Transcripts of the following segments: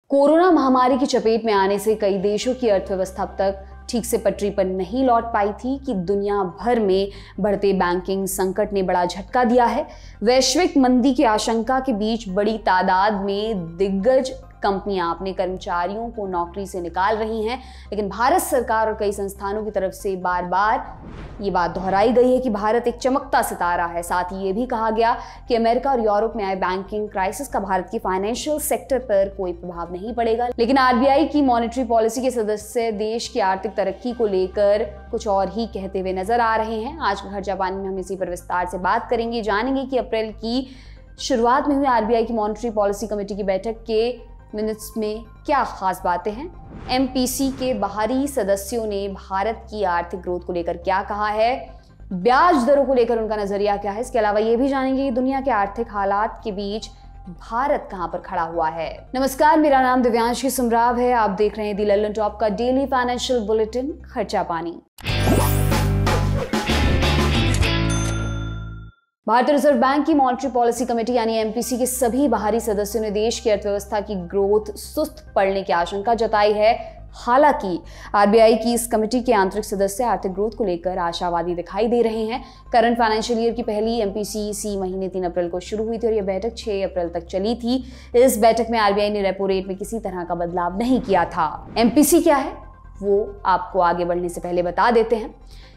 Corona महामारी की चपेट में आने से कई देशों की अर्थव्यवस्था अब तक ठीक से पटरी पर नहीं लौट पाई थी कि दुनिया भर में बढ़ते बैंकिंग संकट ने बड़ा झटका दिया है। वैश्विक मंदी की आशंका के बीच बड़ी तादाद में दिग्गज कंपनियां अपने कर्मचारियों को नौकरी से निकाल रही हैं, लेकिन भारत सरकार और कई संस्थानों की तरफ से बार बार ये बात दोहराई गई है कि भारत एक चमकता सितारा है। साथ ही ये भी कहा गया कि अमेरिका और यूरोप में आए बैंकिंग क्राइसिस का भारत की फाइनेंशियल सेक्टर पर कोई प्रभाव नहीं पड़ेगा। लेकिन आरबीआई की मॉनेटरी पॉलिसी के सदस्य देश की आर्थिक तरक्की को लेकर कुछ और ही कहते हुए नजर आ रहे हैं। आज का खर्चा पानी में हम इसी पर विस्तार से बात करेंगे, जानेंगे कि अप्रैल की शुरुआत में हुई आरबीआई की मॉनेटरी पॉलिसी कमेटी की बैठक के मिनट्स में क्या खास बातें हैं, एमपीसी के बाहरी सदस्यों ने भारत की आर्थिक ग्रोथ को लेकर क्या कहा है, ब्याज दरों को लेकर उनका नजरिया क्या है। इसके अलावा ये भी जानेंगे कि दुनिया के आर्थिक हालात के बीच भारत कहां पर खड़ा हुआ है। नमस्कार, मेरा नाम दिव्यांशी सुमराव है। आप देख रहे हैं दी लल्लन टॉप का डेली फाइनेंशियल बुलेटिन खर्चा पानी। भारतीय रिजर्व बैंक की मॉनेटरी पॉलिसी कमेटी यानी एमपीसी के सभी बाहरी सदस्यों ने देश की अर्थव्यवस्था की ग्रोथ सुस्त पड़ने की आशंका जताई है। हालांकि आरबीआई की इस कमेटी के आंतरिक सदस्य आर्थिक ग्रोथ को लेकर आशावादी दिखाई दे रहे हैं। करंट फाइनेंशियल ईयर की पहली एमपीसी महीने 3 अप्रैल को शुरू हुई थी और यह बैठक 6 अप्रैल तक चली थी। इस बैठक में आरबीआई ने रेपो रेट में किसी तरह का बदलाव नहीं किया था। एमपीसी क्या है वो आपको आगे बढ़ने से पहले बता देते हैं।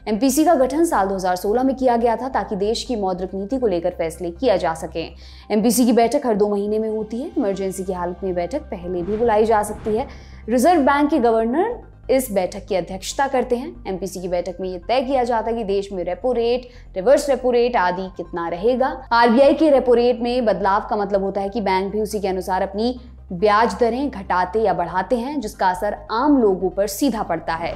एमपीसी का गठन साल 2016 में किया गया था ताकि देश की मौद्रिक नीति को लेकर फैसले किया जा सके। एमपीसी की बैठक हर 2 महीने में होती है। इमरजेंसी की हालत में बैठक पहले भी बुलाई जा सकती है। रिजर्व बैंक के गवर्नर इस बैठक की अध्यक्षता करते हैं। एमपीसी की बैठक में यह तय किया जाता है कि देश में repo rate, reverse repo rate आदि कितना रहेगा। आरबीआई के रेपो रेट में बदलाव का मतलब होता है कि बैंक भी उसी के अनुसार अपनी ब्याज दरें घटाते या बढ़ाते हैं, जिसका असर आम लोगों पर सीधा पड़ता है।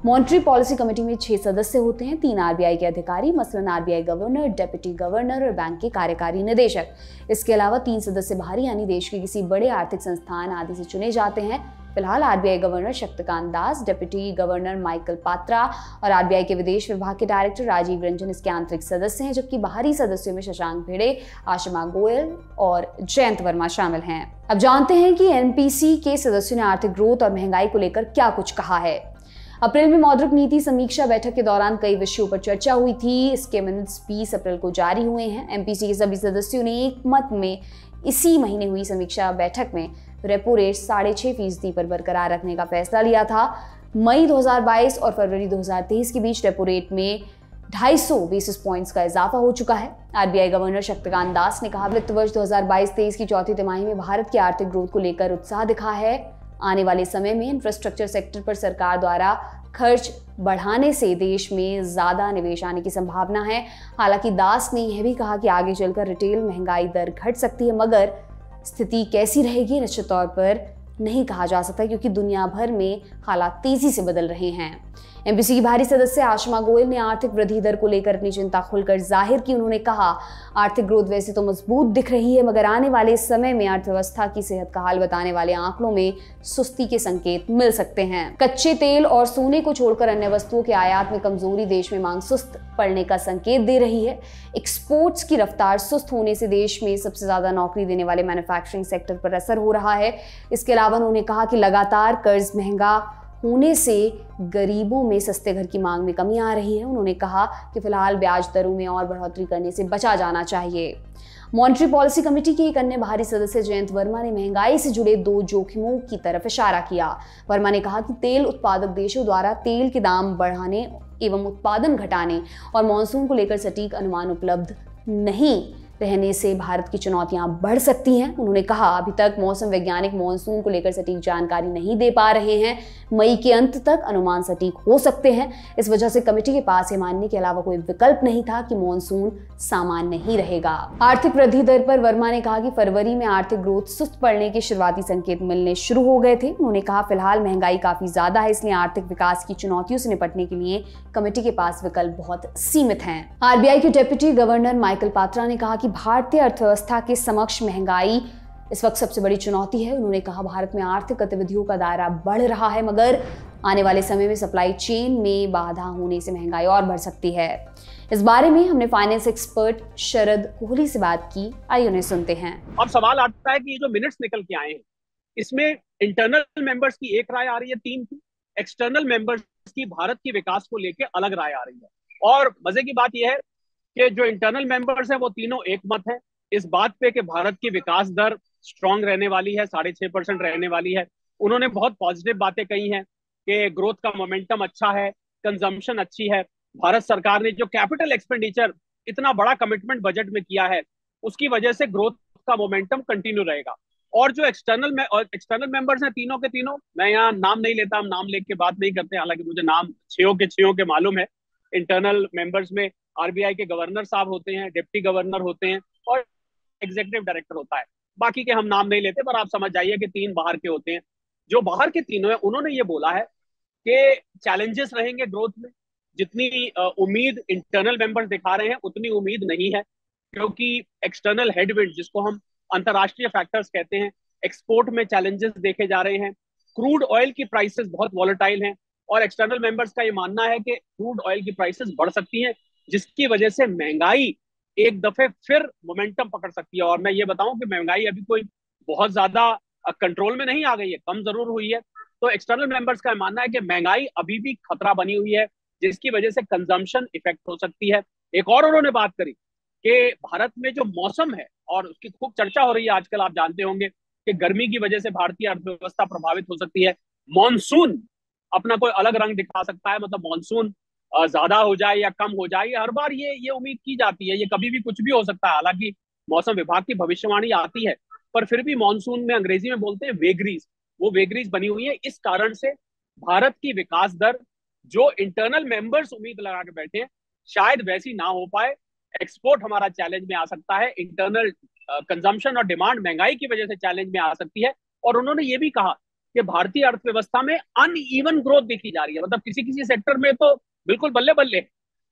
मॉनेटरी पॉलिसी कमेटी में 6 सदस्य होते हैं, 3 आरबीआई के अधिकारी, मसलन आरबीआई गवर्नर, डिप्टी गवर्नर और बैंक के कार्यकारी निदेशक। इसके अलावा 3 सदस्य बाहरी यानी देश के किसी बड़े आर्थिक संस्थान आदि से चुने जाते हैं। फिलहाल RBI governor Shaktikanta Das, deputy governor Michael Patra और आरबीआई के विदेश विभाग के डायरेक्टर राजीव रंजन इसके आंतरिक सदस्य हैं, जबकि बाहरी सदस्यों में शशांक भिड़े, आशिमा गोयल और जयंत वर्मा शामिल हैं। अब जानते हैं कि एमपीसी के सदस्यों ने आर्थिक ग्रोथ और महंगाई को लेकर क्या कुछ कहा है। अप्रैल में मौद्रिक नीति समीक्षा बैठक के दौरान कई विषयों पर चर्चा हुई थी। इसके मिनट्स 20 अप्रैल को जारी हुए हैं। एमपीसी के सभी सदस्यों ने एक मत में इसी महीने हुई समीक्षा बैठक में रेपो रेट 6.5% पर बरकरार रखने का फैसला लिया था। मई 2022 और फरवरी 2023 के बीच रेपो रेट में 250 बेसिस पॉइंट्स का इजाफा हो चुका है। आरबीआई गवर्नर शक्तिकांत दास ने कहा, वित्त वर्ष 2022-23 की चौथी तिमाही में भारत की आर्थिक ग्रोथ को लेकर उत्साह दिखा है। आने वाले समय में इंफ्रास्ट्रक्चर सेक्टर पर सरकार द्वारा खर्च बढ़ाने से देश में ज्यादा निवेश आने की संभावना है। हालांकि दास ने यह भी कहा कि आगे चलकर रिटेल महंगाई दर घट सकती है, मगर स्थिति कैसी रहेगी निश्चित तौर पर नहीं कहा जा सकता, क्योंकि दुनिया भर में हालात तेजी से बदल रहे हैं। एमपीसी की बाहरी सदस्य आशिमा गोयल ने आर्थिक वृद्धि दर को लेकर अपनी चिंता खुलकर जाहिर की। उन्होंने कहा, आर्थिक ग्रोथ वैसे तो मजबूत दिख रही है, मगर आने वाले समय में अर्थव्यवस्था की सेहत का हाल बताने वाले आंकड़ों में सुस्ती के संकेत मिल सकते हैं। कच्चे तेल और सोने को छोड़कर अन्य वस्तुओं के आयात में कमजोरी देश में मांग सुस्त पड़ने का संकेत दे रही है। एक्सपोर्ट्स की रफ्तार सुस्त होने से देश में सबसे ज्यादा नौकरी देने वाले मैन्युफैक्चरिंग सेक्टर पर असर हो रहा है। इसके अलावा उन्होंने कहा कि लगातार कर्ज महंगा होने से गरीबों में सस्ते घर की मांग में कमी आ रही है। उन्होंने कहा कि फिलहाल ब्याज दरों में और बढ़ोतरी करने से बचा जाना चाहिए। मॉनेटरी पॉलिसी कमेटी के एक अन्य बाहरी सदस्य जयंत वर्मा ने महंगाई से जुड़े 2 जोखिमों की तरफ इशारा किया। वर्मा ने कहा कि तेल उत्पादक देशों द्वारा तेल के दाम बढ़ाने एवं उत्पादन घटाने और मॉनसून को लेकर सटीक अनुमान उपलब्ध नहीं रहने से भारत की चुनौतियां बढ़ सकती हैं। उन्होंने कहा, अभी तक मौसम वैज्ञानिक मॉनसून को लेकर सटीक जानकारी नहीं दे पा रहे हैं। मई के अंत तक अनुमान सटीक हो सकते हैं। इस वजह से कमेटी के पास ये मानने के अलावा कोई विकल्प नहीं था कि मॉनसून सामान्य ही रहेगा। आर्थिक वृद्धि दर पर वर्मा ने कहा कि फरवरी में आर्थिक ग्रोथ सुस्त पड़ने के शुरुआती संकेत मिलने शुरू हो गए थे। उन्होंने कहा, फिलहाल महंगाई काफी ज्यादा है, इसलिए आर्थिक विकास की चुनौतियों से निपटने के लिए कमेटी के पास विकल्प बहुत सीमित हैं। आरबीआई के डिप्टी गवर्नर माइकल पात्रा ने कहा कि भारतीय अर्थव्यवस्था के समक्ष महंगाई इस वक्त सबसे बड़ी चुनौती है। उन्होंने कहा, भारत में आर्थिक गतिविधियों का दायरा बढ़ रहा है, मगर आने वाले समय में सप्लाई चेन में बाधा होने से महंगाई और बढ़ सकती है। इस बारे में हमने फाइनेंस एक्सपर्ट शरद कोहली से बात की, आइए उन्हें सुनते हैं। अब सवाल आता है कि ये जो मिनट्स निकल के आए हैं इसमें इंटरनल मेंबर्स की एक राय आ रही है, 3 की, एक्सटर्नल मेंबर्स की भारत की विकास को लेकर अलग राय आ रही है। और मजे की बात यह है कि जो इंटरनल मेंबर्स हैं वो तीनों एक मत है इस बात पे कि भारत की विकास दर स्ट्रांग रहने वाली है, 6.5% रहने वाली है। उन्होंने बहुत पॉजिटिव बातें कही हैं कि ग्रोथ का मोमेंटम अच्छा है, कंजम्पशन अच्छी है, भारत सरकार ने जो कैपिटल एक्सपेंडिचर इतना बड़ा कमिटमेंट बजट में किया है उसकी वजह से ग्रोथ का मोमेंटम कंटिन्यू रहेगा। और जो एक्सटर्नल मेंबर्स हैं तीनों के तीनों, मैं यहाँ नाम नहीं लेता, हम नाम लेके बात नहीं करते, हालांकि मुझे नाम छयों के मालूम है। इंटरनल मेंबर्स में आरबीआई के गवर्नर साहब होते हैं, डिप्टी गवर्नर होते हैं और एग्जीक्यूटिव डायरेक्टर होता है। बाकी के हम नाम नहीं लेते, पर आप समझ जाइए कि 3 बाहर के होते हैं। जो बाहर के तीनों हैं उन्होंने ये बोला है कि चैलेंजेस रहेंगे ग्रोथ में। जितनी उम्मीद इंटरनल मेंबर्स दिखा रहे हैं उतनी उम्मीद नहीं है, क्योंकि एक्सटर्नल हेडविंड जिसको हम अंतरराष्ट्रीय फैक्टर्स कहते हैं, एक्सपोर्ट में चैलेंजेस देखे जा रहे हैं, क्रूड ऑयल की प्राइसेस बहुत वॉलेटाइल हैं और एक्सटर्नल मेंबर्स का ये मानना है कि क्रूड ऑयल की प्राइसेस बढ़ सकती हैं, जिसकी वजह से महंगाई एक दफे फिर मोमेंटम पकड़ सकती है। और मैं ये बताऊं कि महंगाई अभी कोई बहुत ज्यादा कंट्रोल में नहीं आ गई है, कम जरूर हुई है। तो एक्सटर्नल मेंबर्स का मानना है कि महंगाई अभी भी खतरा बनी हुई है, जिसकी वजह से कंजम्पशन इफेक्ट हो सकती है। एक और उन्होंने बात करी कि भारत में जो मौसम है, और उसकी खूब चर्चा हो रही है आजकल, आप जानते होंगे कि गर्मी की वजह से भारतीय अर्थव्यवस्था प्रभावित हो सकती है। मॉनसून अपना कोई अलग रंग दिखा सकता है, मतलब मॉनसून ज्यादा हो जाए या कम हो जाए, हर बार ये उम्मीद की जाती है, ये कभी भी कुछ भी हो सकता है। हालांकि मौसम विभाग की भविष्यवाणी आती है, पर फिर भी मॉनसून में अंग्रेजी में बोलते हैं वेगरीज, वो वेगरीज बनी हुई है। इस कारण से भारत की विकास दर जो इंटरनल मेंबर्स उम्मीद लगा के बैठे हैं शायद वैसी ना हो पाए। एक्सपोर्ट हमारा चैलेंज में आ सकता है, इंटरनल कंजम्पशन और डिमांड महंगाई की वजह से चैलेंज में आ सकती है। और उन्होंने ये भी कहा कि भारतीय अर्थव्यवस्था में अनइवन ग्रोथ देखी जा रही है, मतलब किसी किसी सेक्टर में तो बिल्कुल बल्ले बल्ले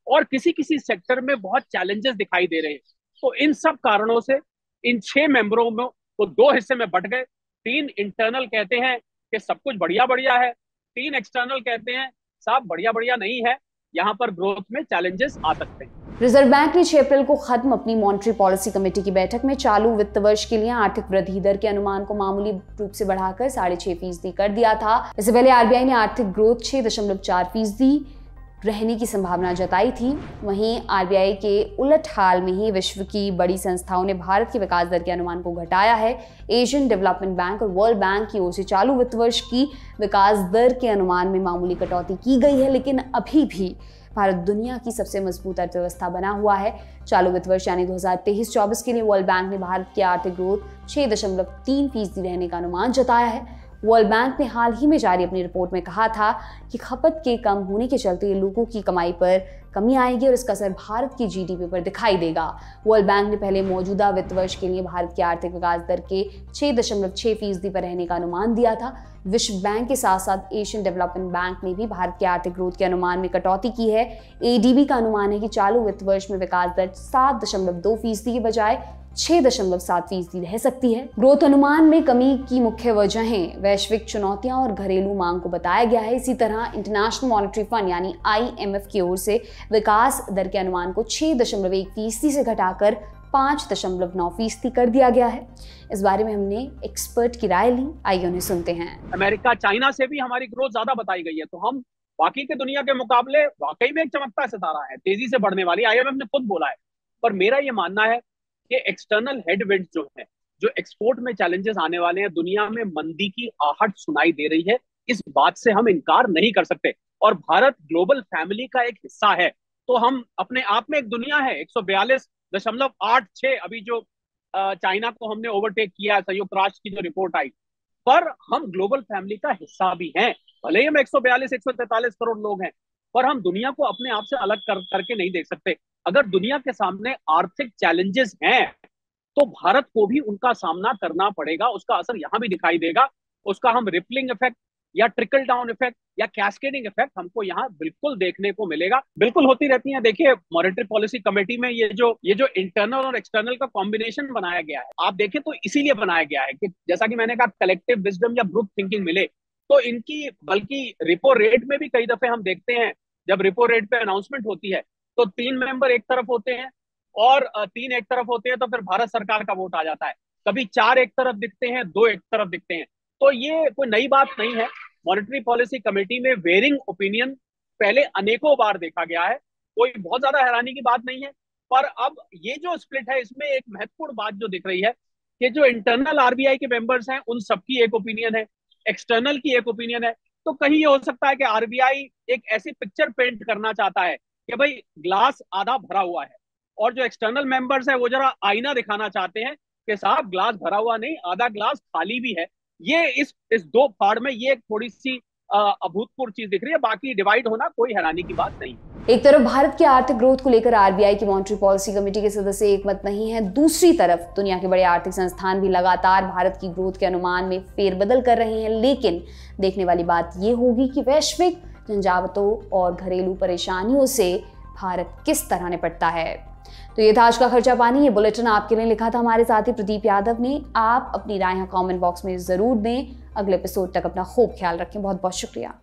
और किसी किसी सेक्टर में बहुत चैलेंजेस दिखाई दे रहे हैं। तो इन सब कारणों से इन 6 मेंबरों में वो 2 हिस्से में बट गए। 3 इंटरनल कहते हैं कि सब कुछ बढ़िया बढ़िया है, 3 एक्सटर्नल कहते हैं साहब बढ़िया बढ़िया नहीं है, यहाँ पर ग्रोथ में चैलेंजेस आ सकते हैं। रिजर्व बैंक ने 6 अप्रैल को खत्म अपनी मॉनेटरी पॉलिसी कमेटी की बैठक में चालू वित्त वर्ष के लिए आर्थिक वृद्धि दर के अनुमान को मामूली रूप से बढ़ाकर 6.5% कर दिया था। इससे पहले आरबीआई ने आर्थिक ग्रोथ 6.4% रहने की संभावना जताई थी। वहीं आरबीआई के उलट हाल में ही विश्व की बड़ी संस्थाओं ने भारत की विकास दर के अनुमान को घटाया है। एशियन डेवलपमेंट बैंक और वर्ल्ड बैंक की ओर से चालू वित्त वर्ष की विकास दर के अनुमान में मामूली कटौती की गई है, लेकिन अभी भी भारत दुनिया की सबसे मजबूत अर्थव्यवस्था बना हुआ है। चालू वित्त वर्ष यानी 2023-24 के लिए वर्ल्ड बैंक ने भारत की आर्थिक ग्रोथ 6.3% रहने का अनुमान जताया है। वर्ल्ड बैंक ने हाल ही में जारी अपनी रिपोर्ट में कहा था कि खपत के कम होने के चलते लोगों की कमाई पर कमी आएगी और इसका असर भारत की जीडीपी पर दिखाई देगा। वर्ल्ड बैंक ने पहले मौजूदा वित्त वर्ष के लिए भारत की आर्थिक विकास दर के 6.6% पर रहने का अनुमान दिया था। विश्व बैंक के साथ साथ एशियन डेवलपमेंट बैंक ने भी भारत की आर्थिक ग्रोथ के अनुमान में कटौती की है। एडीबी का अनुमान है कि चालू वित्त वर्ष में विकास दर 7.2% की बजाय 6.7% रह सकती है। ग्रोथ अनुमान में कमी की मुख्य वजहें वैश्विक चुनौतियां और घरेलू मांग को बताया गया है। इसी तरह इंटरनेशनल मॉनेटरी फंड यानी आईएमएफ की ओर से विकास दर के अनुमान को 6.1% से घटाकर 5.9% कर दिया गया है। इस बारे में हमने एक्सपर्ट की राय ली, आइए उन्हें सुनते हैं। अमेरिका चाइना से भी हमारी ग्रोथ ज्यादा बताई गई है, तो हम बाकी के दुनिया के मुकाबले वाकई में एक चमकता सितारा है, तेजी से बढ़ने वाली, आईएमएफ ने खुद बोला है। पर मेरा ये मानना है कि एक्सटर्नल हेडविंड जो है, जो एक्सपोर्ट में चैलेंजेस आने वाले हैं, दुनिया में मंदी की आहट सुनाई दे रही है, इस बात से हम इनकार नहीं कर सकते। और भारत ग्लोबल फैमिली का एक हिस्सा है, तो हम अपने आप में एक दुनिया है। 142.86 अभी जो चाइना को हमने ओवरटेक किया है, संयुक्त राष्ट्र की जो रिपोर्ट आई, पर हम ग्लोबल फैमिली का हिस्सा भी हैं। भले ही हम 143 करोड़ लोग हैं, पर हम दुनिया को अपने आप से अलग करके नहीं देख सकते। अगर दुनिया के सामने आर्थिक चैलेंजेस हैं तो भारत को भी उनका सामना करना पड़ेगा, उसका असर यहां भी दिखाई देगा। उसका हम रिपलिंग इफेक्ट या ट्रिकल डाउन इफेक्ट या कैस्केडिंग इफेक्ट हमको यहाँ बिल्कुल देखने को मिलेगा, बिल्कुल होती रहती है। देखिए मॉनेटरी पॉलिसी कमेटी में ये जो इंटरनल और एक्सटर्नल का कॉम्बिनेशन बनाया गया है, आप देखें तो इसीलिए बनाया गया है कि जैसा कि मैंने कहा, कलेक्टिव विजडम या ग्रुप थिंकिंग मिले। तो इनकी बल्कि रिपो रेट में भी कई दफे हम देखते हैं, जब रिपो रेट पे अनाउंसमेंट होती है तो 3 मेंबर एक तरफ होते हैं और 3 एक तरफ होते हैं, तो फिर भारत सरकार का वोट आ जाता है। कभी 4 एक तरफ दिखते हैं, 2 एक तरफ दिखते हैं। तो ये कोई नई बात नहीं है। मॉनेटरी पॉलिसी कमेटी में वेरिंग ओपिनियन पहले अनेकों बार देखा गया है, कोई बहुत ज्यादा हैरानी की बात नहीं है। पर अब ये जो स्प्लिट है, इसमें एक महत्वपूर्ण बात जो दिख रही है कि जो इंटरनल आरबीआई के मेंबर्स हैं उन सबकी एक ओपिनियन है, एक्सटर्नल की एक ओपिनियन है। तो कहीं ये हो सकता है कि आरबीआई एक ऐसी पिक्चर पेंट करना चाहता है कि भाई ग्लास आधा भरा हुआ है, और जो एक्सटर्नल मेंबर्स है वो जरा आईना दिखाना चाहते हैं कि साहब ग्लास भरा हुआ नहीं, आधा ग्लास खाली भी है। ये इस दो फाड़ में ये थोड़ी सी अभूतपूर्व चीज दिख रही है। बाकी डिवाइड होना कोई हैरानी की बात नहीं। एक तरफ भारत की आर्थिक ग्रोथ को लेकर आरबीआई की मॉनेटरी पॉलिसी कमेटी के सदस्य एकमत नहीं है, दूसरी तरफ दुनिया के बड़े आर्थिक संस्थान भी लगातार भारत की ग्रोथ के अनुमान में फेरबदल कर रहे हैं। लेकिन देखने वाली बात यह होगी कि वैश्विक झंझावातों और घरेलू परेशानियों से भारत किस तरह निपटता है। तो ये था आज का खर्चा पानी। ये बुलेटिन आपके लिए लिखा था हमारे साथी प्रदीप यादव ने। आप अपनी राय कमेंट बॉक्स में जरूर दें। अगले एपिसोड तक अपना खूब ख्याल रखें। बहुत बहुत शुक्रिया।